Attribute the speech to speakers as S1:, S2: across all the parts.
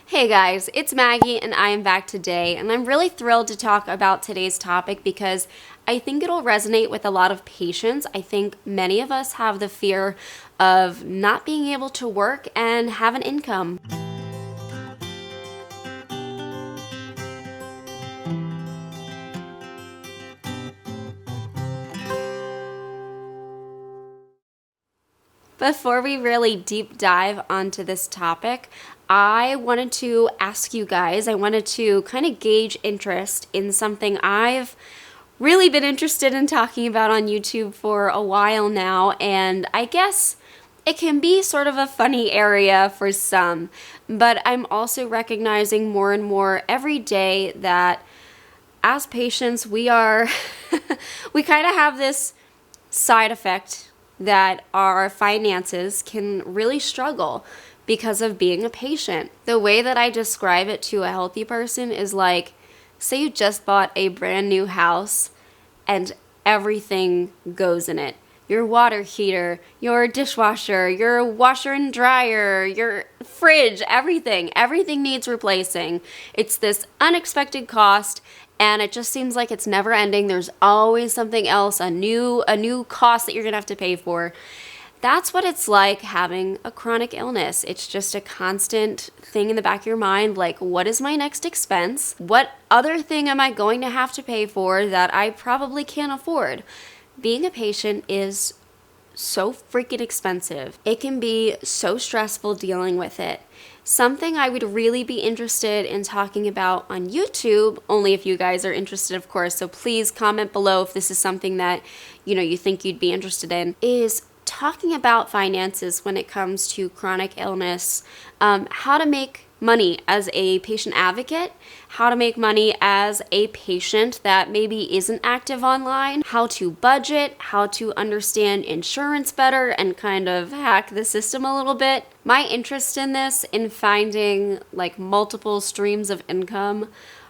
S1: Hey guys, it's Maggie and I am back today, and I'm really thrilled to talk about today's topic because I think it'll resonate with a lot of patients. I think many of us have the fear of not being able to work and have an income. Before we really deep dive onto this topic, I wanted to ask you guys, I wanted to kind of gauge interest in something I've really been interested in talking about on YouTube for a while now, and I guess it can be sort of a funny area for some, but I'm also recognizing more and more every day that as patients, we kind of have this side effect that our finances can really struggle because of being a patient. The way that I describe it to a healthy person is like, say you just bought a brand new house and everything goes in it. Your water heater, your dishwasher, your washer and dryer, your fridge, everything needs replacing. It's this unexpected cost, and it just seems like it's never ending. There's always something else, a new cost that you're gonna have to pay for. That's what it's like having a chronic illness. It's just a constant thing in the back of your mind, like, what is my next expense? What other thing am I going to have to pay for that I probably can't afford? Being a patient is so freaking expensive. It can be so stressful dealing with it. Something I would really be interested in talking about on YouTube, only if you guys are interested, of course, so please comment below if this is something that, you think you'd be interested in, is talking about finances when it comes to chronic illness, how to make money as a patient advocate, how to make money as a patient that maybe isn't active online, how to budget, how to understand insurance better and kind of hack the system a little bit. My interest in this, in finding like multiple streams of income,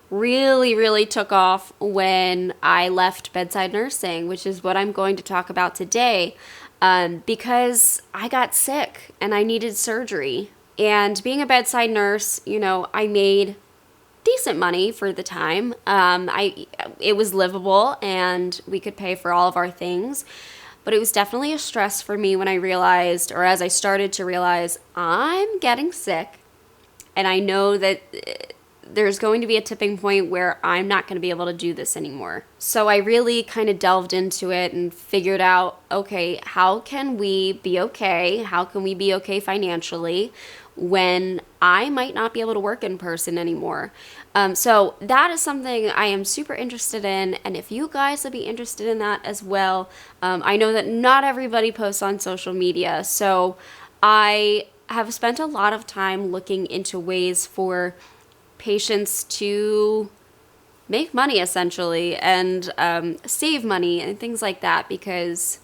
S1: really took off when I left bedside nursing, which is what I'm going to talk about today, because I got sick and I needed surgery. And being a bedside nurse, I made decent money for the time. It was livable and we could pay for all of our things. But it was definitely a stress for me when I realized, or as I started to realize, I'm getting sick. And I know that there's going to be a tipping point where I'm not going to be able to do this anymore. So I really kind of delved into it and figured out, okay, how can we be okay? How can we be okay financially when I might not be able to work in person anymore? So that is something I am super interested in. And if you guys would be interested in that as well, I know that not everybody posts on social media. So I have spent a lot of time looking into ways for patients to make money essentially and save money and things like that, because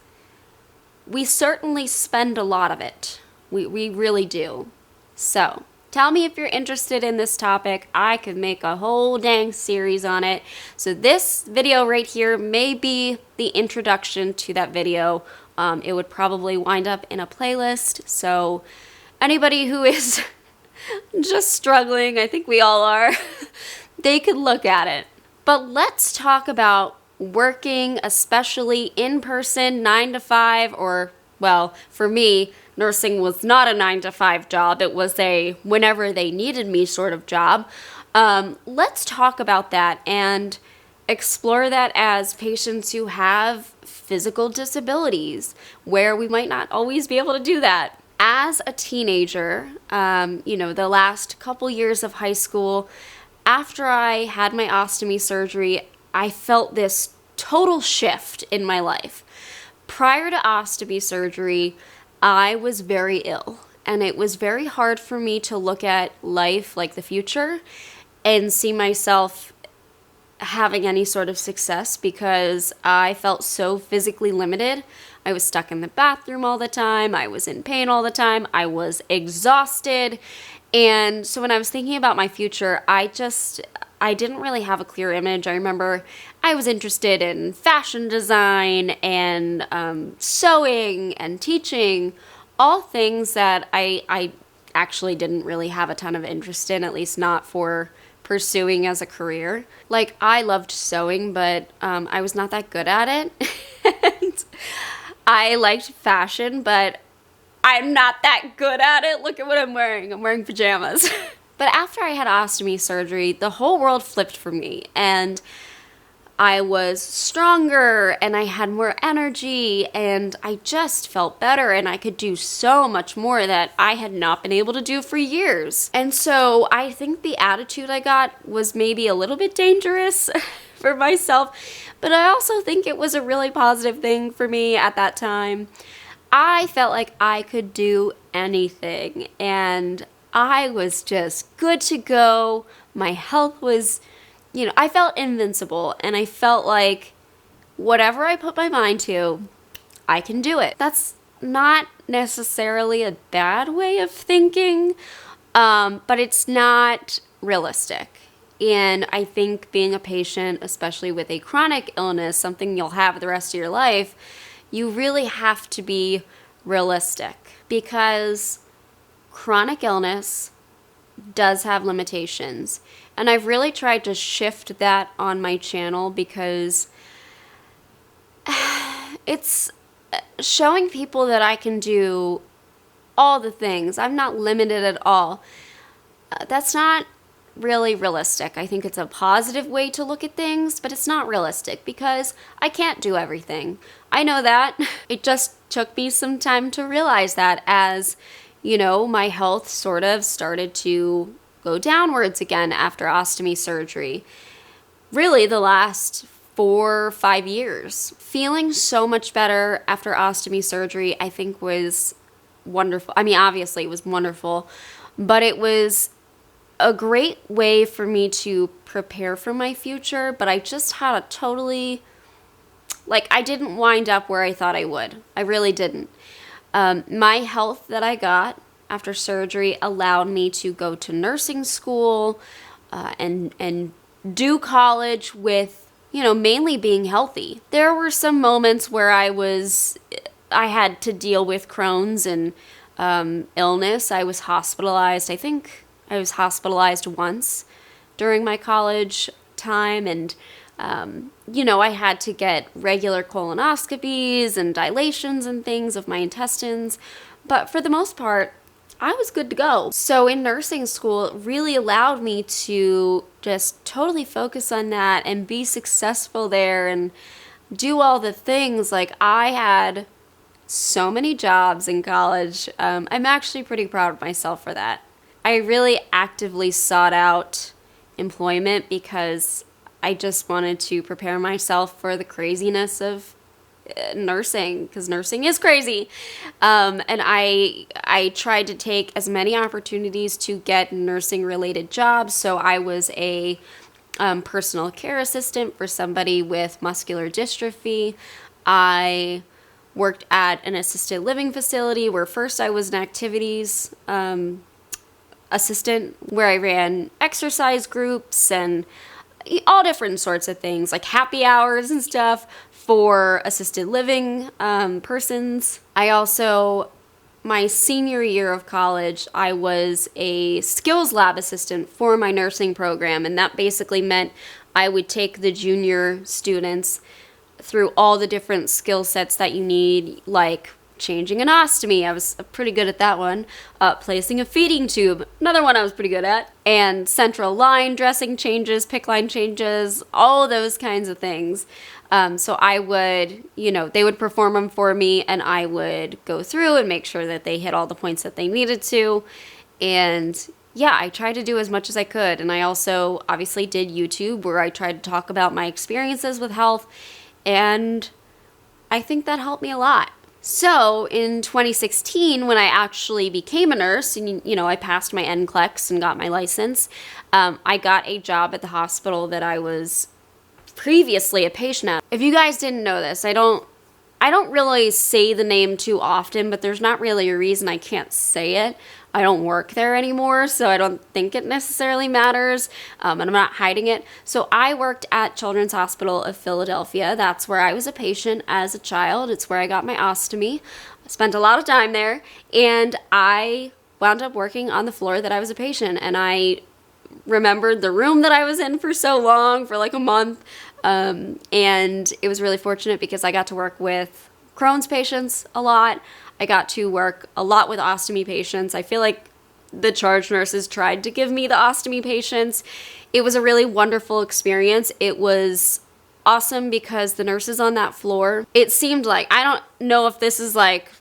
S1: we certainly spend a lot of it. We really do. So tell me if you're interested in this topic. I could make a whole dang series on it. So this video right here may be the introduction to that video. It would probably wind up in a playlist. So anybody who is just struggling, I think we all are, they could look at it. But let's talk about working, especially in person, 9 to 5, or, well, for me, nursing was not a 9 to 5 job. It was a whenever they needed me sort of job. Let's talk about that and explore that as patients who have physical disabilities, where we might not always be able to do that. As a teenager, the last couple years of high school, after I had my ostomy surgery, I felt this total shift in my life. Prior to ostomy surgery, I was very ill, and it was very hard for me to look at life like the future and see myself having any sort of success because I felt so physically limited. I was stuck in the bathroom all the time. I was in pain all the time. I was exhausted. And so when I was thinking about my future, I didn't really have a clear image. I remember I was interested in fashion design and sewing and teaching, all things that I actually didn't really have a ton of interest in, at least not for pursuing as a career. Like, I loved sewing, but I was not that good at it. And I liked fashion, but I'm not that good at it. Look at what I'm wearing. I'm wearing pajamas. But after I had ostomy surgery, the whole world flipped for me, and I was stronger and I had more energy and I just felt better, and I could do so much more that I had not been able to do for years. And so I think the attitude I got was maybe a little bit dangerous for myself, but I also think it was a really positive thing for me at that time. I felt like I could do anything, and I was just good to go. My health was, I felt invincible, and I felt like whatever I put my mind to, I can do it. That's not necessarily a bad way of thinking, but it's not realistic. And I think being a patient, especially with a chronic illness, something you'll have the rest of your life, you really have to be realistic, because chronic illness does have limitations. And I've really tried to shift that on my channel, because it's showing people that I can do all the things. I'm not limited at all. That's not really realistic. I think it's a positive way to look at things, but it's not realistic because I can't do everything. I know that. It just took me some time to realize that as, my health sort of started to go downwards again after ostomy surgery. Really the last 4 or 5 years. Feeling so much better after ostomy surgery, I think, was wonderful. I mean, obviously it was wonderful, but it was a great way for me to prepare for my future, but I just had a totally, I didn't wind up where I thought I would. I really didn't. My health that I got after surgery allowed me to go to nursing school and do college with, mainly being healthy. There were some moments where I had to deal with Crohn's and illness. I was hospitalized. I think I was hospitalized once during my college time, and I had to get regular colonoscopies and dilations and things of my intestines. But for the most part, I was good to go. So in nursing school, it really allowed me to just totally focus on that and be successful there and do all the things. I had so many jobs in college. I'm actually pretty proud of myself for that. I really actively sought out employment because I just wanted to prepare myself for the craziness of nursing, because nursing is crazy. And I tried to take as many opportunities to get nursing related jobs. So I was a personal care assistant for somebody with muscular dystrophy. I worked at an assisted living facility where first I was an activities assistant, where I ran exercise groups and all different sorts of things, like happy hours and stuff for assisted living persons. I also, my senior year of college, I was a skills lab assistant for my nursing program, and that basically meant I would take the junior students through all the different skill sets that you need, like changing an ostomy. I was pretty good at that one. Placing a feeding tube, another one I was pretty good at. And central line dressing changes, PICC line changes, all those kinds of things. So I would, they would perform them for me, and I would go through and make sure that they hit all the points that they needed to. And yeah, I tried to do as much as I could. And I also obviously did YouTube, where I tried to talk about my experiences with health. And I think that helped me a lot. So in 2016, when I actually became a nurse and, I passed my NCLEX and got my license, I got a job at the hospital that I was previously a patient at. If you guys didn't know this, I don't really say the name too often, but there's not really a reason I can't say it. I don't work there anymore, so I don't think it necessarily matters, and I'm not hiding it. So I worked at Children's Hospital of Philadelphia. That's where I was a patient as a child. It's where I got my ostomy. I spent a lot of time there, and I wound up working on the floor that I was a patient, and I remembered the room that I was in for so long, for like a month. And it was really fortunate because I got to work with Crohn's patients a lot. I got to work a lot with ostomy patients. I feel like the charge nurses tried to give me the ostomy patients. It was a really wonderful experience. It was awesome because the nurses on that floor, it seemed like, I don't know if this is like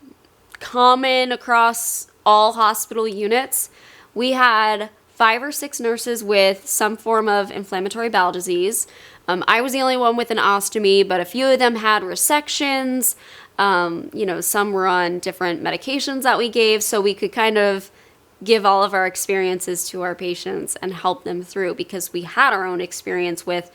S1: common across all hospital units. We had 5 or 6 nurses with some form of inflammatory bowel disease. I was the only one with an ostomy, but a few of them had resections. Some were on different medications that we gave, so we could kind of give all of our experiences to our patients and help them through, because we had our own experience with,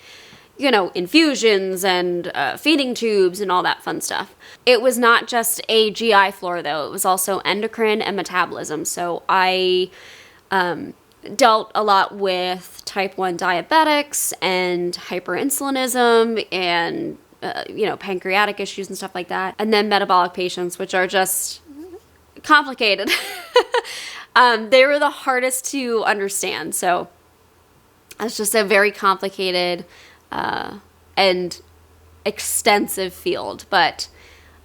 S1: infusions and feeding tubes and all that fun stuff. It was not just a GI floor, though. It was also endocrine and metabolism. So I dealt a lot with type 1 diabetics and hyperinsulinism and, pancreatic issues and stuff like that. And then metabolic patients, which are just complicated. They were the hardest to understand. So it's just a very complicated and extensive field. But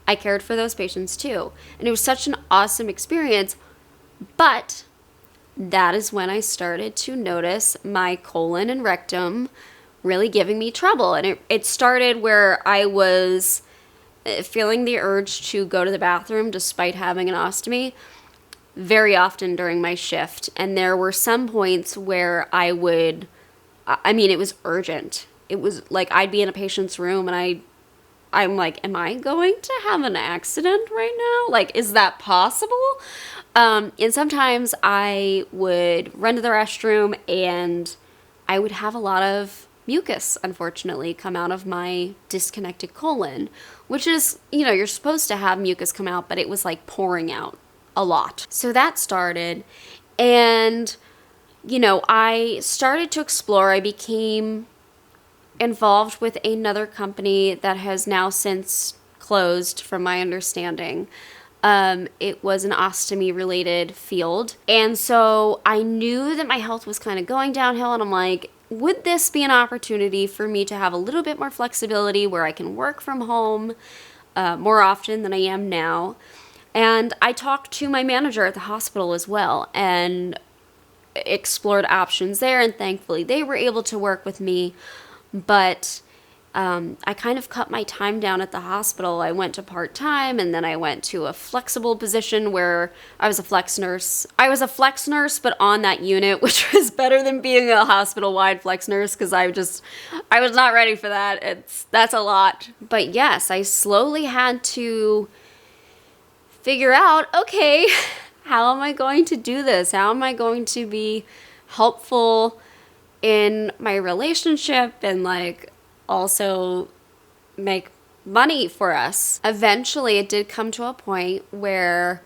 S1: I cared for those patients too. And it was such an awesome experience. But that is when I started to notice my colon and rectum really giving me trouble. And it started where I was feeling the urge to go to the bathroom despite having an ostomy very often during my shift. And there were some points where it was urgent. It was like I'd be in a patient's room and I'm like, am I going to have an accident right now? Like, is that possible? And sometimes I would run to the restroom and I would have a lot of mucus, unfortunately, come out of my disconnected colon, which is, you're supposed to have mucus come out, but it was like pouring out a lot. So that started, and, I started to explore. I became involved with another company that has now since closed, from my understanding. It was an ostomy related field. And so I knew that my health was kind of going downhill, and I'm like, would this be an opportunity for me to have a little bit more flexibility where I can work from home more often than I am now? And I talked to my manager at the hospital as well and explored options there, and thankfully they were able to work with me. But I kind of cut my time down at the hospital. I went to part-time, and then I went to a flexible position where I was a flex nurse. I was a flex nurse, but on that unit, which was better than being a hospital-wide flex nurse, because I was not ready for that. That's a lot. But yes, I slowly had to figure out, okay, how am I going to do this? How am I going to be helpful in my relationship and also make money for us? Eventually, it did come to a point where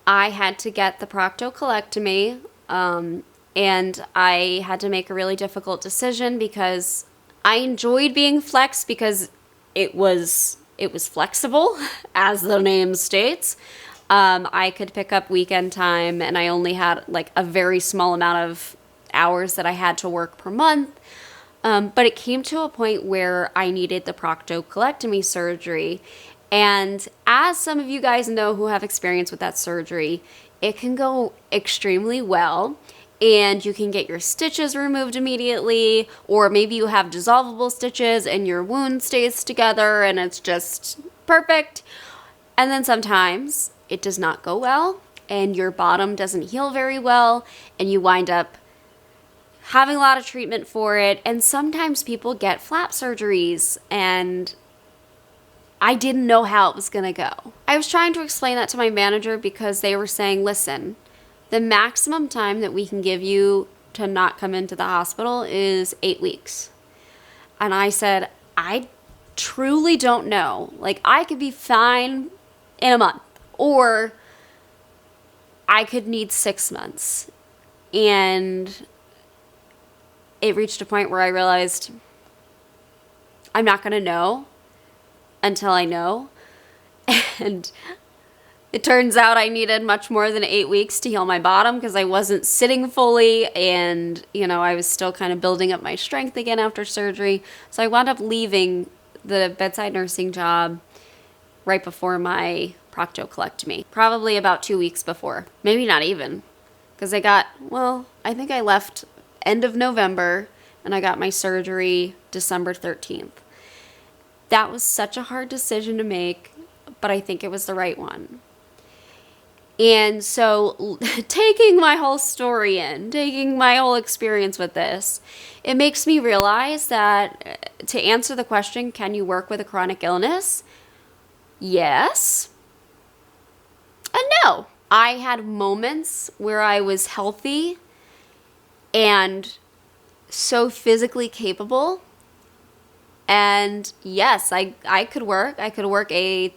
S1: I had to get the proctocolectomy, and I had to make a really difficult decision because I enjoyed being flex because it was flexible, as the name states. I could pick up weekend time, and I only had a very small amount of hours that I had to work per month. But it came to a point where I needed the proctocolectomy surgery. And as some of you guys know who have experience with that surgery, it can go extremely well. And you can get your stitches removed immediately, or maybe you have dissolvable stitches and your wound stays together and it's just perfect. And then sometimes it does not go well and your bottom doesn't heal very well and you wind up having a lot of treatment for it. And sometimes people get flap surgeries, and I didn't know how it was going to go. I was trying to explain that to my manager because they were saying, listen, the maximum time that we can give you to not come into the hospital is 8 weeks. And I said, I truly don't know. I could be fine in a month, or I could need 6 months. And it reached a point where I realized I'm not going to know until I know. And It turns out I needed much more than 8 weeks to heal my bottom because I wasn't sitting fully, and, I was still kind of building up my strength again after surgery. So I wound up leaving the bedside nursing job right before my proctocolectomy, probably about 2 weeks before. Maybe not even, because I think I left end of November, and I got my surgery December 13th. That was such a hard decision to make, but I think it was the right one. And so taking my whole story in, taking my whole experience with this, it makes me realize that to answer the question, can you work with a chronic illness? Yes and no. I had moments where I was healthy and so physically capable. And yes, I could work. I could work a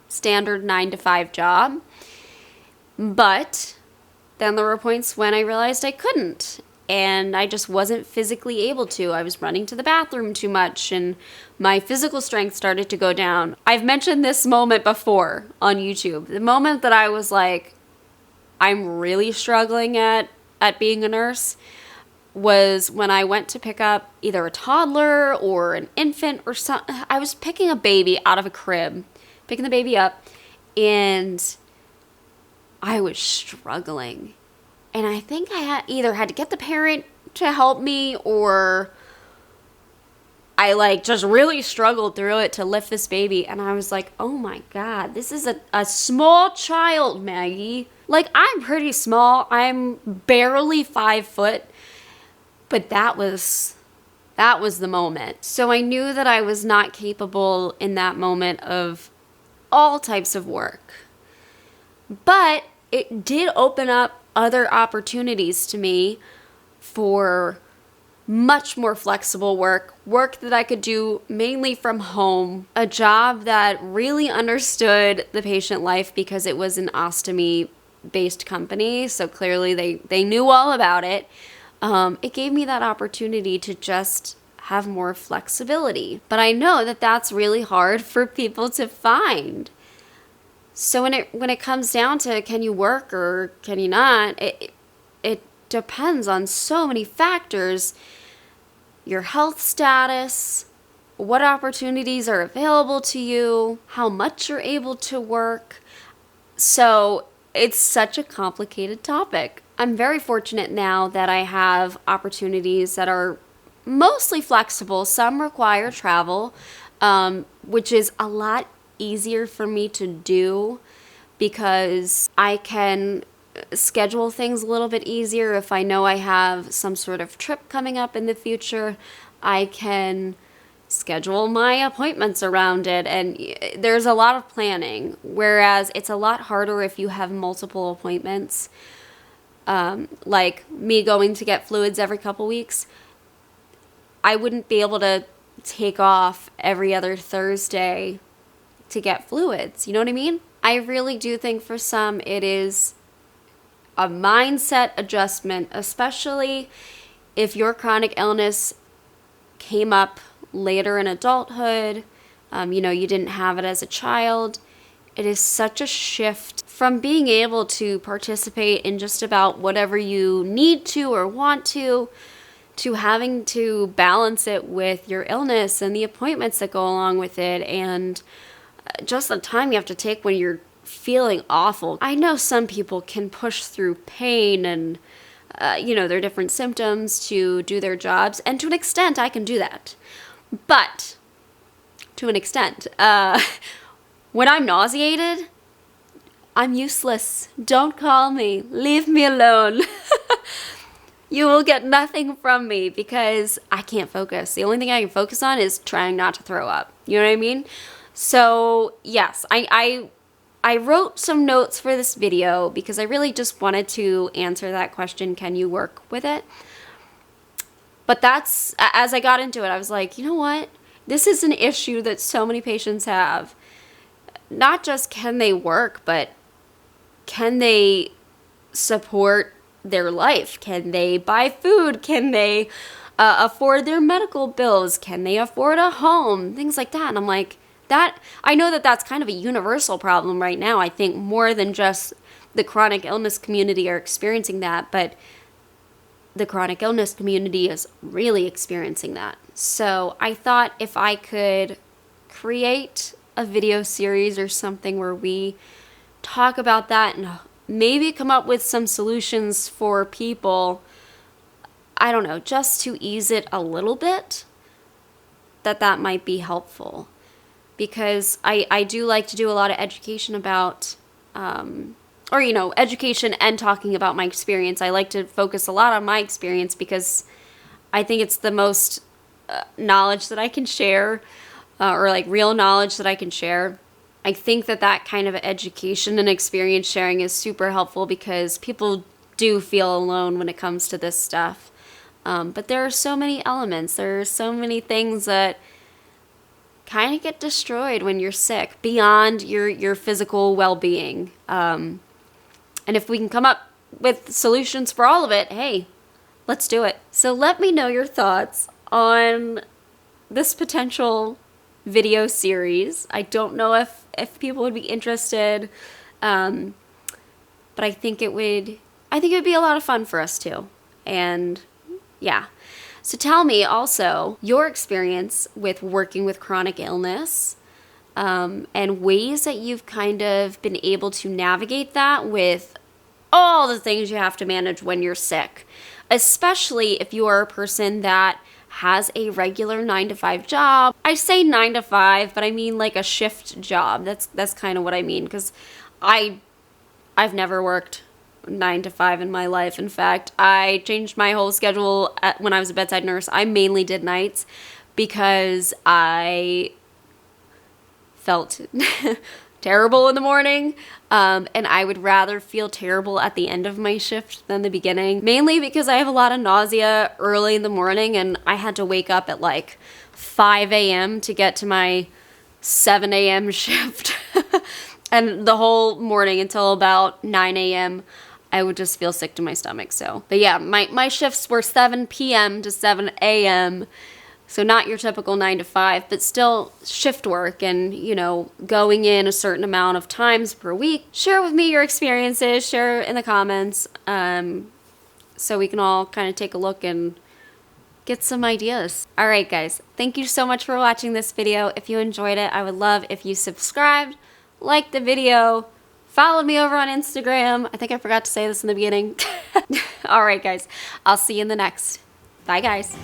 S1: standard 9-to-5 job. But then there were points when I realized I couldn't. And I just wasn't physically able to. I was running to the bathroom too much, and my physical strength started to go down. I've mentioned this moment before on YouTube. The moment that I was like, I'm really struggling at being a nurse was when I went to pick up either a toddler or an infant or something. I was picking a baby out of a crib, picking the baby up, and I was struggling. And I think I either had to get the parent to help me, or I just really struggled through it to lift this baby. And I was like, oh my God, this is a small child, Maggie. I'm pretty small. I'm barely 5 foot. But that was the moment. So I knew that I was not capable in that moment of all types of work. But it did open up other opportunities to me for much more flexible work that I could do mainly from home, a job that really understood the patient life because it was an ostomy-based company, so clearly they knew all about it. It gave me that opportunity to just have more flexibility. But I know that that's really hard for people to find. So when it comes down to can you work or can you not, it depends on so many factors. Your health status, what opportunities are available to you, how much you're able to work. So it's such a complicated topic. I'm very fortunate now that I have opportunities that are mostly flexible. Some require travel, which is a lot easier for me to do because I can schedule things a little bit easier. If I know I have some sort of trip coming up in the future, I can schedule my appointments around it, and there's a lot of planning, whereas it's a lot harder if you have multiple appointments. Like me going to get fluids every couple weeks, I wouldn't be able to take off every other Thursday to get fluids. You know what I mean? I really do think for some it is a mindset adjustment, especially if your chronic illness came up later in adulthood, you didn't have it as a child. It is such a shift from being able to participate in just about whatever you need to or want to having to balance it with your illness and the appointments that go along with it, and just the time you have to take when you're feeling awful. I know some people can push through pain and, their different symptoms to do their jobs, and to an extent I can do that. But, to an extent, when I'm nauseated, I'm useless. Don't call me. Leave me alone. You will get nothing from me because I can't focus. The only thing I can focus on is trying not to throw up. You know what I mean? So, yes, I wrote some notes for this video because I really just wanted to answer that question, can you work with it? But that's, as I got into it, I was like, you know what? This is an issue that so many patients have. Not just can they work, but can they support their life? Can they buy food? Can they afford their medical bills? Can they afford a home? Things like that. And I'm like, that, I know that that's kind of a universal problem right now. I think more than just the chronic illness community are experiencing that, but the chronic illness community is really experiencing that. So I thought if I could create a video series or something where we talk about that and maybe come up with some solutions for people, I don't know, just to ease it a little bit, that might be helpful. Because I do like to do a lot of education about, education and talking about my experience. I like to focus a lot on my experience because I think it's the most knowledge that I can share, or like real knowledge that I can share. I think that kind of education and experience sharing is super helpful because people do feel alone when it comes to this stuff. But there are so many elements. There are so many things that kind of get destroyed when you're sick beyond your physical well-being. And if we can come up with solutions for all of it, hey, let's do it. So let me know your thoughts on this potential video series. I don't know if people would be interested, but I think it would be a lot of fun for us too. And yeah. So tell me also your experience with working with chronic illness, and ways that you've kind of been able to navigate that with all the things you have to manage when you're sick, especially if you are a person that has a regular 9-to-5 job. I say 9 to 5, but I mean like a shift job. That's kind of what I mean, because I've never worked 9 to 5 in my life. In fact, I changed my whole schedule when I was a bedside nurse. I mainly did nights because I felt terrible in the morning, and I would rather feel terrible at the end of my shift than the beginning, mainly because I have a lot of nausea early in the morning, and I had to wake up at like 5 a.m. to get to my 7 a.m. shift. And the whole morning until about 9 a.m. I would just feel sick to my stomach. So, but yeah, my shifts were 7 p.m. to 7 a.m. So not your typical 9 to 5, but still shift work and, going in a certain amount of times per week. Share with me your experiences, share in the comments, so we can all kind of take a look and get some ideas. All right, guys, thank you so much for watching this video. If you enjoyed it, I would love if you subscribed, liked the video, followed me over on Instagram. I think I forgot to say this in the beginning. All right, guys, I'll see you in the next. Bye, guys.